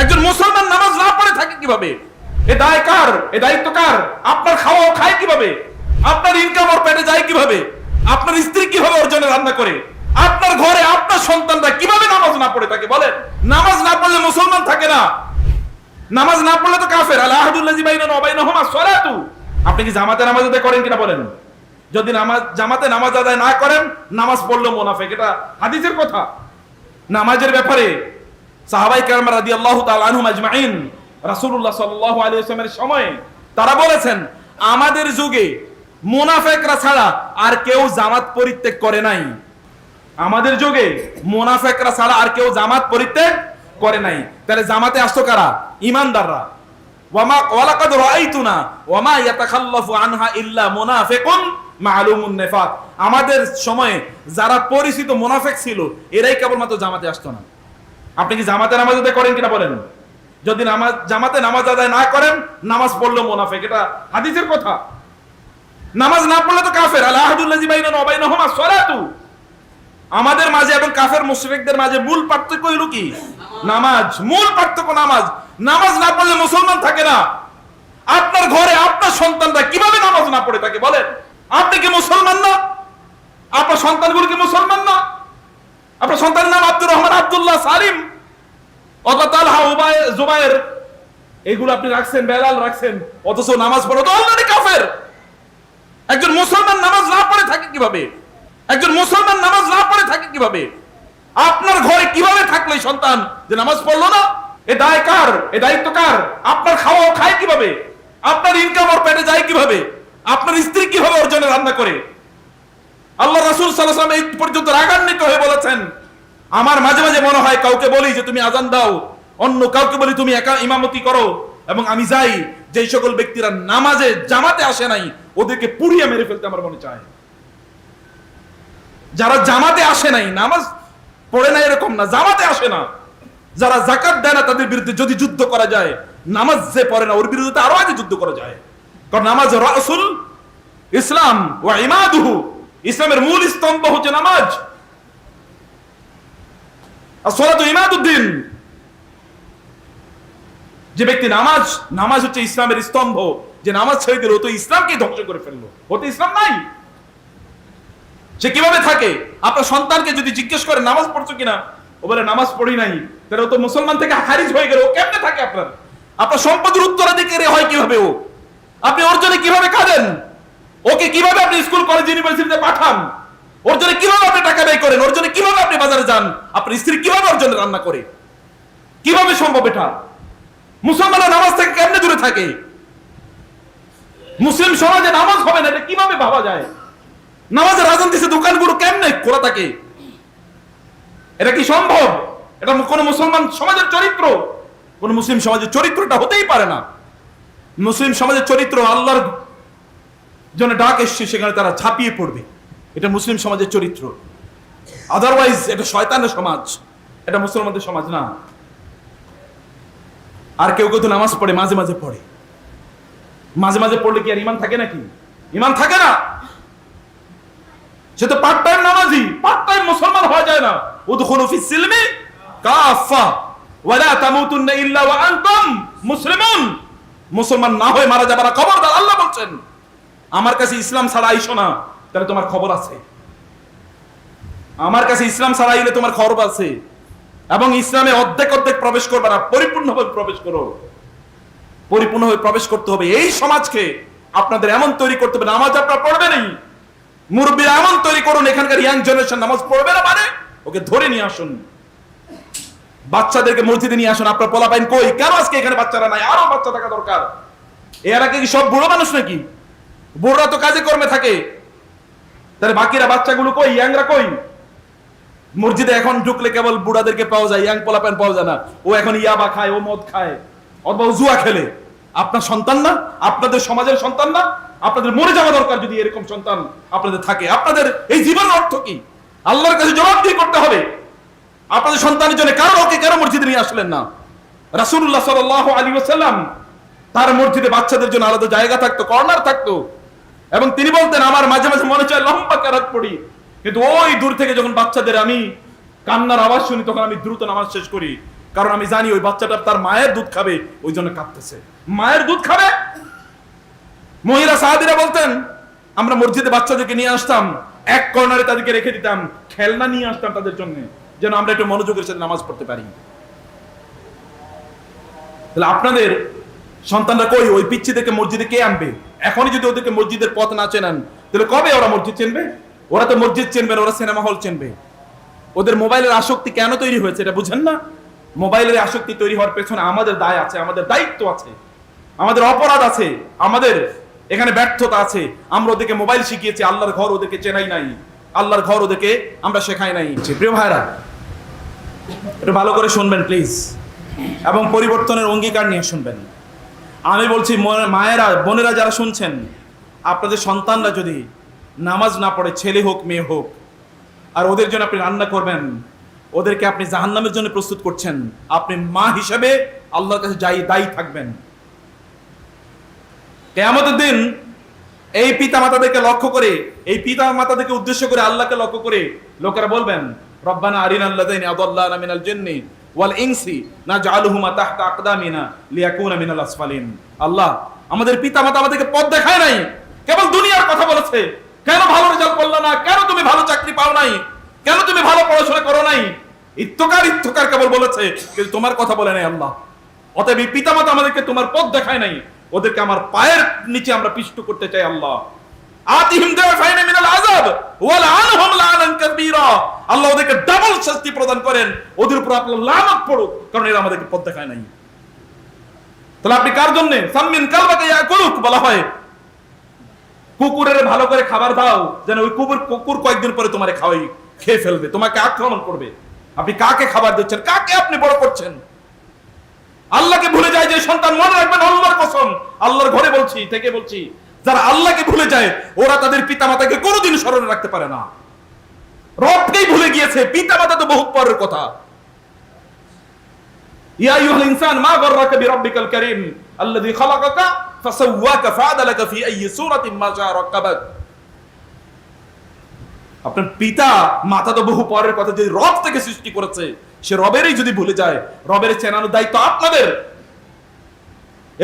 একজন মুসলমান নামাজ না পড়ে থাকে কিভাবে? এ দায় কার? এ দায়িত্ব কার? আপনার খাওয়া খায় কিভাবে? আপনার ইনকাম ওর পেটে যায় কিভাবে? আপনার স্ত্রী কিভাবে ওর জন্য রান্না করে? আপনার ঘরে আপনার সন্তানরা কিভাবে নামাজ না পড়ে থাকে বলেন? নামাজ না পড়লে মুসলমান থাকে না। নামাজ না পড়লে তো কাফের। আল আহদুল্লাযী বাইনানা ওয়া বাইনাহুম আস-সালাতু। আপনি কি জামাতে নামাজ আদায় করেন কিনা বলেন? যদি জামাতে নামাজ আদায় না করেন, নামাজ পড়লে মুনাফিক। এটা হাদিসের কথা। নামাজের ব্যাপারে সাহাবায়ে কেরাম রাদিয়াল্লাহু তাআলা আনহুম আজমাইন রাসূলুল্লাহ সাল্লাল্লাহু আলাইহি ওয়াসাল্লামের সময়ে তারা বলেছেন, আমাদের যুগে মুনাফিকরা ছাড়া আর কেউ জামাত পরিত্যাগ করে নাই। আমাদের যুগে মুনাফিকরা ছাড়া আর কেউ জামাত পরিত্যাগ করে নাই। তাহলে জামাতে আসতো কারা? ঈমানদাররা। ওয়ামা ওয়ালাকাদ রাআইতুনা ওয়ামা ইয়াতাখাল্লাফু আনহা ইল্লা মুনাফিকুন মা'লুমুন নিফাক। আমাদের সময়ে যারা পরিচিত মুনাফিক ছিল, এরাই কেবলমাত্র জামাতে আসতো না। আপনি কি জামাতে নামাজ আদায় করেন কিনা বলেন? যদি জামাতে নামাজ আদায় না করেন, নামাজ পড়লে মুনাফিক। এটা হাদিসের কথা। নামাজ না পড়লে তো কাফের। আল আহদুল্লাযী বাইনানা ওয়া বাইনাহুম আস-সালাতু। আমাদের মাঝে এবং কাফের মুশরিকদের মাঝে মূল পার্থক্য হলো কি? নামাজ। মূল পার্থক্য নামাজ। নামাজ না পড়লে মুসলমান থাকে না। আপনার ঘরে আপনার সন্তানরা কিভাবে নামাজ না পড়ে থাকে বলেন? আপনি কি মুসলমান না? আপনার সন্তানগুলো কি মুসলমান না? আপনার সন্তানের নাম আব্দুর রহমান, আব্দুল্লাহ, সালিম, অথবা তালহা, জুবায়ের, এগুলো আপনি রাখছেন, বেলাল রাখছেন, অথচ নামাজ পড়ো তো অলরেডি কাফের। একজন মুসলমান নামাজ না পড়ে থাকে কিভাবে? একজন মুসলমান নামাজ না পড়ে থাকে কিভাবে? আপনার ঘরে কিভাবে থাকলো এই সন্তান যে নামাজ পড়লো না? এ দায় কার? এ দায়িত্ব কার? আপনার খাওয়া খায় কিভাবে? আপনার ইনকাম ওর পেটে যায় কিভাবে? আপনার স্ত্রী কিভাবে ওর জন্য রান্না করে? আল্লাহ রাসূল সাল্লাল্লাহু আলাইহি ওয়াসাল্লাম এই পর্যন্ত রাগান্বিত হয়ে বলেছেন, আমার মাঝে মাঝে মনে হয় কাউকে বলি যে তুমি আজান দাও, অন্য কাউকে বলি তুমি একা ইমামতি করো, এবং আমি যাই যেই সকল ব্যক্তিরা নামাজে জামাতে আসে নাই ওদেরকে পুড়িয়ে মেরে ফেলতে আমার মনে চায়। যারা জামাতে আসে নাই, নামাজ পড়ে না এরকম না, জামাতে আসে না, যারা যাকাত দেয় না, তাদের বিরুদ্ধে যদি যুদ্ধ করা যায়, নামাজ যে পড়ে না ওর বিরুদ্ধে আরো আগে যুদ্ধ করা যায়। কারণ নামাজ রাসূল ইসলাম ওয়া ইমাদুহু, ইসলামের মূল স্তম্ভ হচ্ছে নামাজ। as-salatu ইমাদুদ্দিন। যে ব্যক্তি নামাজ হচ্ছে ইসলামের স্তম্ভ, যে নামাজ ছেড়ে দিল ও তো ইসলামকে ধ্বংস করে ফেললো, ও তো ইসলাম নাই। সে কিভাবে থাকে? আপনার সন্তানকে যদি জিজ্ঞেস করে নামাজ পড়ছো কিনা, ও বলে নামাজ পড়ি নাই, তাহলে ও তো মুসলমান থেকে খারিজ হয়ে গেল। ও কেমনে থাকে? আপনার সম্পদের উত্তরাধিকারী হয় কিভাবে ও? আপনি ওর জন্য কিভাবে কাঁদেন? ওকে কিভাবে আপনি স্কুল, কলেজ, ইউনিভার্সিটিতে পাঠান? ওর জন্য কিভাবে আপনি টাকা ব্যয় করেন? ওর জন্য কিভাবে আপনি বাজারে যান? আপনার স্ত্রী কিভাবে ওর জন্য রান্না করে? কিভাবে সম্ভব এটা? মুসলমানরা নামাজ থেকে কেমনে দূরে থাকে? মুসলিম সমাজে নামাজ হবে না, এটা কিভাবে ভাবা যায়? নামাজের আযান দিছে, দোকানগুলো কেমনে খোলা থাকে? এটা কি সম্ভব? এটা কোন মুসলমান সমাজের চরিত্র? কোন মুসলিম সমাজের চরিত্রটা হতেই পারে না। মুসলিম সমাজের চরিত্র আল্লাহর জন্য ডাক এসছে, সেখানে তারা ঝাঁপিয়ে পড়বে, এটা মুসলিম সমাজের চরিত্র। আদারওয়াইজ এটা শয়তানের সমাজ, এটা মুসলমানদের সমাজ না। আর কেউ কেউ তো নামাজ পড়ে, মাঝে মাঝে পড়ে। মাঝে মাঝে পড়লে কি আর ঈমান থাকে নাকি? ঈমান থাকে না। সে তো পার্ট টাইম নামাজি, পার্ট টাইম মুসলমান হওয়া যায় না। উদখুলু ফিস সিলমি কাফা ওয়া লা তামুতুন্না ইল্লা ওয়া আনতুম মুসলিমুন। মুসলমান না হয়ে মারা যাবে না, খবরদার। আল্লাহ বলছেন, আমার কাছে ইসলাম ছাড়া আইসো না, তাহলে তোমার খবর আছে। আমার কাছে ইসলাম ছাড়া আইলে তোমার খবর আছে। এবং ইসলামে অর্ধেক অর্ধেক প্রবেশ করবে না, পরিপূর্ণভাবে প্রবেশ করো। পরিপূর্ণভাবে প্রবেশ করতে হবে। এই সমাজকে আপনাদের এমন তৈরি করতে হবে, নামাজ আপনারা পড়বেনই, মুরব্বীরা এমন তৈরি করুন, এখানকার ইয়াং জেনারেশন নামাজ পড়বে না মানে ওকে ধরে নিয়ে আসুন, বাচ্চাদেরকে মসজিদে নিয়ে আসুন। আপনার পোলাপাইন কই? কেন আজকে এখানে বাচ্চারা নাই? আরো বাচ্চা থাকা দরকার। এরা কি সব বুড়ো মানুষ নাকি? বুড়োরা তো কাজে কর্মে থাকে, তাহলে বাকিরা বাচ্চাগুলো কই? ইয়াংরা কই? মসজিদে এখন ঢুকলে কেবল বুড়াদেরকে পাওয়া যায়, ইয়াং পোলাপাইন পাওয়া যায় না। ও এখন ইয়াবা খায়, ও মদ খায়, অথবা জুয়া খেলে। আপনার সন্তান না? আপনাদের সমাজের সন্তান না? আপনাদের মরে যাওয়া দরকার যদি এরকম সন্তান আপনাদের থাকে। আপনাদের এই জীবনের অর্থ কি? আল্লাহর কাছে জবাবদিহি করতে হবে। আপনাদের সন্তানের জন্য কারো মসজিদে নিয়ে আসলেন না। রাসূলুল্লাহ সাল্লাল্লাহু আলাইহি ওয়াসাল্লাম তার মসজিদে বাচ্চাদের জন্য আলাদা জায়গা থাকতো, কর্নার থাকতো, এবং তিনি বলতেন, আমার মাঝে মাঝে মনে চায় লম্বা কেরাত পড়ি, কিন্তু ওই দূর থেকে যখন বাচ্চাদের আমি কান্নার আওয়াজ শুনি, তখন আমি দ্রুত নামাজ শেষ করি। কারণ আমি জানি ওই বাচ্চাটা তার মায়ের দুধ খাবে, ওই জন্য কাঁদতেছে। মায়ের দুধ খাবে। মহিলা সাহাবীরা বলতেন, আমরা মসজিদে বাচ্চাদেরকে নিয়ে আসতাম, এক কর্নারে তাদেরকে রেখে দিতাম, খেলনা নিয়ে আসতাম তাদের জন্য, যেন আমরা একটু মনোযোগের সাথে নামাজ পড়তে পারি। তাহলে আপনাদের সন্তানরা কই? ওই পিচ্চিদেরকে মসজিদে কে আনবে? এখনই যদি ওদেরকে মসজিদের পথ না চেনান, তাহলে কবে ওরা মসজিদ চিনবে? ওরা তো মসজিদ চিনবে না, ওরা সিনেমা হল চিনবে। ওদের মোবাইলের আসক্তি কেন তৈরি হয়েছে এটা বুঝেন না? মোবাইলের আসক্তি তৈরি হওয়ার পেছনে আমাদের দায় আছে, আমাদের দায়িত্ব আছে, আমাদের অপরাধ আছে, আমাদের এখানে ব্যর্থতা আছে। আমরা ওদেরকে মোবাইল শিখিয়েছি, আল্লাহর ঘর ওদেরকে চেনাই নাই, আল্লাহর ঘর ওদেরকে আমরা শেখাই নাই। প্রিয় ভাইরা, একটু ভালো করে শুনবেন প্লিজ, এবং পরিবর্তনের অঙ্গীকার নিয়ে শুনবেন। আমি বলছি, মায়েরা, বোনেরা যারা শুনছেন, আপনাদের সন্তানরা যদি নামাজ না পড়ে, ছেলে হোক মেয়ে হোক, আর ওদের জন্য আপনি রান্না করবেন, ওদেরকে আপনি জাহান্নামের জন্য প্রস্তুত করছেন, আপনি মা হিসেবে আল্লাহর কাছে দায়ী থাকবেন। কিয়ামতের দিন এই পিতা মাতাদেরকে লক্ষ্য করে, এই পিতা মাতাদেরকে উদ্দেশ্য করে, আল্লাহকে লক্ষ্য করে লোকেরা বলবেন, রব্বানা আরিনাল লাযাইনি আদাল্লানা মিনাল জিন্নি ওয়াল ইনসি নাজআলুহুমা তাহতা আকদামিনা লিয়াকুনা মিনাল আসফালিন। আল্লাহ, আমাদের পিতা মাতা আমাদেরকে পথ দেখায় নাই, কেবল দুনিয়ার কথা বলেছে। কেন ভালো রেজাল্ট করলে না? কেন তুমি ভালো চাকরি পাও নাই? কেন তুমি ভালো পড়াশোনা করো নাই? ইত্তকার কেবল বলেছে, কিন্তু তোমার কথা বলে নাই আল্লাহ। অতএব এই পিতা মাতা আমাদেরকে তোমার পথ দেখায় নাই, ওদেরকে আমার পায়ের নিচে আমরা পিষ্ট করতে চাই আল্লাহ। আতিহিম দাফাইনা মিনাল আযাব ওয়া লাআনহুম লাআনান কাবীরা। আল্লাহ ওদেরকে ডাবল শাস্তি প্রদান করেন, ওদের উপর আপনার লানত পড়ুক, কারণ এরা আমাদেরকে পথ দেখায় নাই। তাহলে আপনি কার জন্য? সাম্মিন কালবাকা ইয়াকুলুক বলা হয়, কুকুরের ভালো করে খাবার দাও, যেন ওই কুকুর কয়েকদিন পরে তোমারে খেয়ে ফেলবে, তোমাকে আক্রমণ করবে। আপনি কাকে খাবার দিচ্ছেন? কাকে আপনি বড় করছেন? আল্লাহকে ভুলে যায় যে সন্তান, মনে রাখবেন আল্লাহর কসম, আল্লাহর ঘরে বলছি, থেকে বলছি, যারা আল্লাহকে ভুলে যায় ওরা তাদের পিতা মাতাকে কোনোদিন স্মরণে রাখতে পারে না। রবকেই ভুলে গিয়েছে, পিতা মাতা তো বহুত পরের কথা। ইয়া আইয়ুহাল ইনসান মা গাররাকা বিরাব্বিকাল কারীম আল্লাযী খালাকাকা ফাসাওয়াকা ফাআদালাকা ফি আইয়ি সূরাতিন মা শাআ রাক্কাবাক। আপনার পিতা মাতা তো বহু পরের কথা, যে রব থেকে সৃষ্টি করেছে সে রবেরই যদি ভুলে যায়, রবের চেনানোর দায়িত্ব আপনাদের।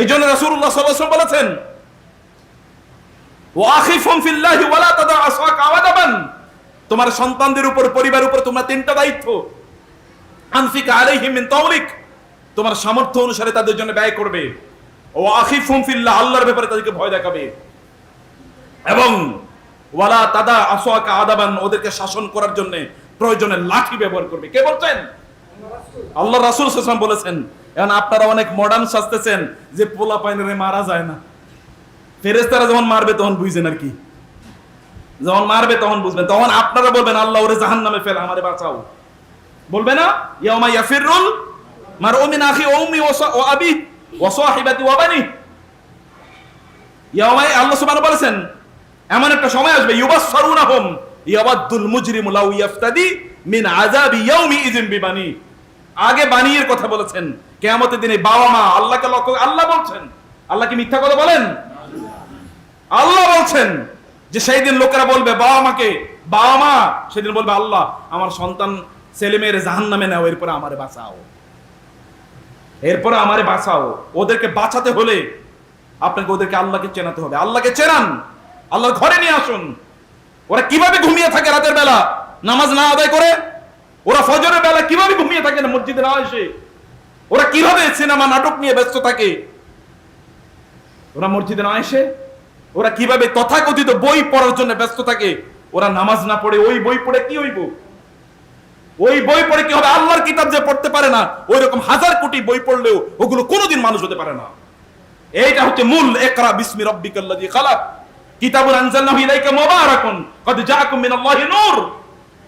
এই জন্য রাসূলুল্লাহ সাল্লাল্লাহু আলাইহি ওয়াসাল্লাম বলেছেন, ওয়াখিফুম ফিল্লাহি ওয়ালা তাদা আসওয়াকা আওয়াদাবান। তোমার সন্তানদের উপর, পরিবারের উপর তোমরা তিনটা দায়িত্ব। আনফিক আলাইহিম মিন তাওলিক, তোমার সামর্থ্য অনুসারে তাদের জন্য ব্যয় করবে। ওয়াখিফুম ফিল্লাহ, আল্লাহর ব্যাপারে তাদেরকে ভয় দেখাবে। এবং ওয়ালা তাদা আসওয়াকা আদাবান, ওদেরকে শাসন করার জন্য প্রয়োজনে লাঠি ব্যবহার করবে। কে বলছেন? আল্লাহ রাসূল সাল্লাল্লাহু আলাইহি ওয়াসাল্লাম বলেছেন। এখন আপনারা অনেক মডার্ন সাজতেছেন যে পোলা পাইনরে মারা যায় না, ফেরেশতারা যখন মারবে তখন বুঝছেন আর কি, যখন মারবে তখন বুঝবেন, তখন আপনারা বলবেন আল্লাহ ওরে জাহান্নামে ফেল, আমারে বাঁচাও। বলবে না? ইয়াউমা ইয়াফিরুল মারউ মিন আখি ওয়া উম্মি ওয়া আবি ওয়া সাহিবাতি ওয়া বানি। ইয়াউমা, আল্লাহ সুবহানাহু বলেছেন, এমন একটা সময় আসবে, ইউবাসসারুনাহুম ইয়াওয়াদ্দুল মুজরিমু লাউ ইয়াফতাদি মিন আযাবি ইয়াউমি ইযিন বিবানি। আগে বানিয়ের কথা বলেছেন, কিয়ামতের দিনে বাবা মা আল্লাহকে লক্ষ্য, আল্লাহ বলছেন, আল্লাহ কি মিথ্যা কথা বলেন? আল্লাহ বলছেন যে সেই দিন লোকেরা বলবে বাবা মাকে, বাবা মা সেদিন বলবে, আল্লাহ আমার সন্তান ছেলে মেয়ের জাহান্নামে নাও, এরপরে আমারে বাঁচাও, এরপরে আমারে বাঁচাও। ওদেরকে বাঁচাতে হলে আপনাকে ওদেরকে আল্লাহকে চেনাতে হবে। আল্লাহকে চেনান, আল্লাহর ঘরে নিয়ে আসুন। ওরা কিভাবে ঘুমিয়ে থাকে রাতের বেলা নামাজ না আদায় করে? ওরা ফজরের বেলা কিভাবে ঘুমিয়ে থাকে না মসজিদে না এসে? ওরা কিভাবে সিনেমা নাটক নিয়ে ব্যস্ত থাকে ওরা মসজিদে না এসে? ওরা কিভাবে তথাকথিত বই পড়ার জন্য ব্যস্ত থাকে? ওরা নামাজ না পড়ে ওই বই পড়ে কি হইব? ওই বই পড়ে কি হবে? আল্লাহর কিতাব যে পড়তে পারে না, ওই রকম হাজার কোটি বই পড়লেও ওগুলো কোনোদিন মানুষ হতে পারে না। এইটা হচ্ছে মূল। ইকরা বিসমি রাব্বিকাল্লাযী খালাক, কিতাবুন আনজালনাহু ইলাইকা মুবারাকুন কদ জাআকুম মিনাল্লাহি নূর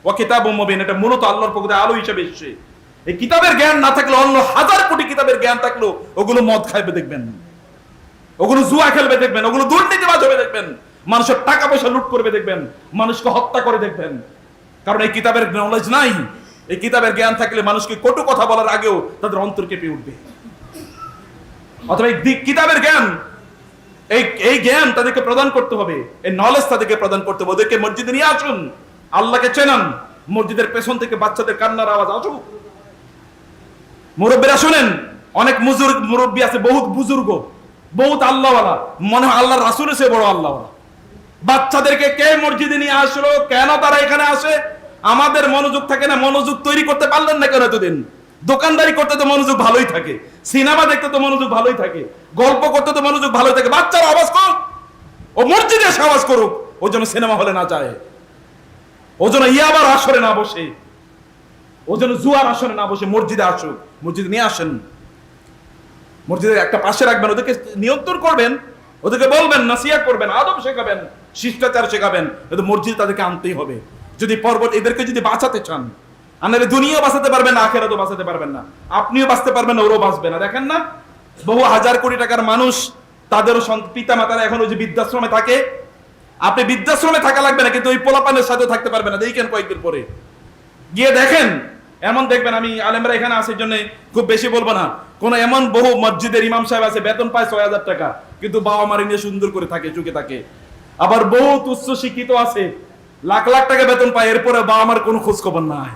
ওয়া কিতাবুম মুবিন। এটা মূলত আল্লাহর পক্ষ থেকে আলো হিসেবে এসেছে। এই কিতাবের জ্ঞান না থাকলে, অন্য হাজার কোটি কিতাবের জ্ঞান থাকলেও ওগুলো মদ খাইবে দেখবেন, ওগুলো জুয়া খেলবে দেখবেন, ওগুলো দুর্নীতিবাজ হবে দেখবেন, মানুষের টাকা পয়সা লুট করবে দেখবেন, মানুষকে হত্যা করে দেখবেন। কারণ এই কিতাবের নলেজ নাই। এই কিতাবের জ্ঞান থাকলে মানুষকে কটু কথা বলার আগেও তাদের অন্তর কেঁপে উঠবে। অথবা এই কিতাবের জ্ঞান, এই জ্ঞান তাদেরকে প্রদান করতে হবে, এই নলেজ তাদেরকে প্রদান করতে হবে। ওদেরকে মসজিদে নিয়ে আসুন, আল্লাহকে চেনান। মসজিদের পেছন থেকে বাচ্চাদের কান্নার আওয়াজ আসুক, মুরব্বীরা শুনেন, অনেক মুরব্বী আছে, বহুত বুজুর্গ, বহুত আল্লাহওয়ালা, মনে হয় আল্লাহর রাসূলের চেয়ে বড় আল্লাহওয়ালা। বাচ্চাদেরকে কে মসজিদে নিয়ে আসলো, কেন তারা এখানে আসে? আমাদের মনোযোগ থাকে না। মনোযোগ তৈরি করতে পারলেন না কেন এতদিন? দোকানদারি করতে তো মনোযোগ ভালোই থাকে, সিনেমা দেখতে তো মনোযোগ ভালোই থাকে, গল্প করতে তো মনোযোগ ভালোই থাকে। বাচ্চারা আওয়াজ করুক, ও মসজিদে এসে আওয়াজ করুক, ও যেন সিনেমা হলে না যায়, ও যেন ইয়াবার আসরে না বসে, ও যেন জুয়ার আসরে না বসে মসজিদে আসুক। মসজিদে নিয়ে আসেন, মসজিদের একটা পাশে রাখবেন, ওদেরকে নিয়ন্ত্রণ করবেন, ওদেরকে বলবেন, নাসিহত করবেন, আদব শেখাবেন, শিষ্টাচার শেখাবেন। কিন্তু মসজিদ তাদেরকে আনতেই হবে যদি পর্বত এদেরকে যদি বাঁচাতে চান। আনারে দুনিয়া বাঁচাতে পারবেন না, আখিরাতও বাঁচাতে পারবেন না, আপনিও বাঁচতে পারবেন না, ওরও বাঁচবে না। দেখেন না, বহু হাজার কোটি টাকার মানুষ, তাদেরও পিতা মাতারা এখন ওই যে বৃদ্ধাশ্রমে থাকে। আপনি বৃদ্ধাশ্রমে থাকা লাগবে না, কিন্তু ওই পোলাপানের সাথেও থাকতে পারবে না। দেখেন কয়েকদিন পরে গিয়ে দেখেন, এমন দেখবেন, আমি আলেমরা এখানে আছে জন্য খুব বেশি বলবো না, কোন এমন বহু মসজিদের ইমাম সাহেব আছে বেতন পায় ৬,০০০ টাকা, কিন্তু বাবা মারি নিয়ে সুন্দর করে থাকে, চুকে থাকে। আবার বহুত উচ্চ শিক্ষিত আছে, লাখ লাখ টাকা বেতন পায়, এরপরে বাবা মার কোনো খোঁজ খবর নাই।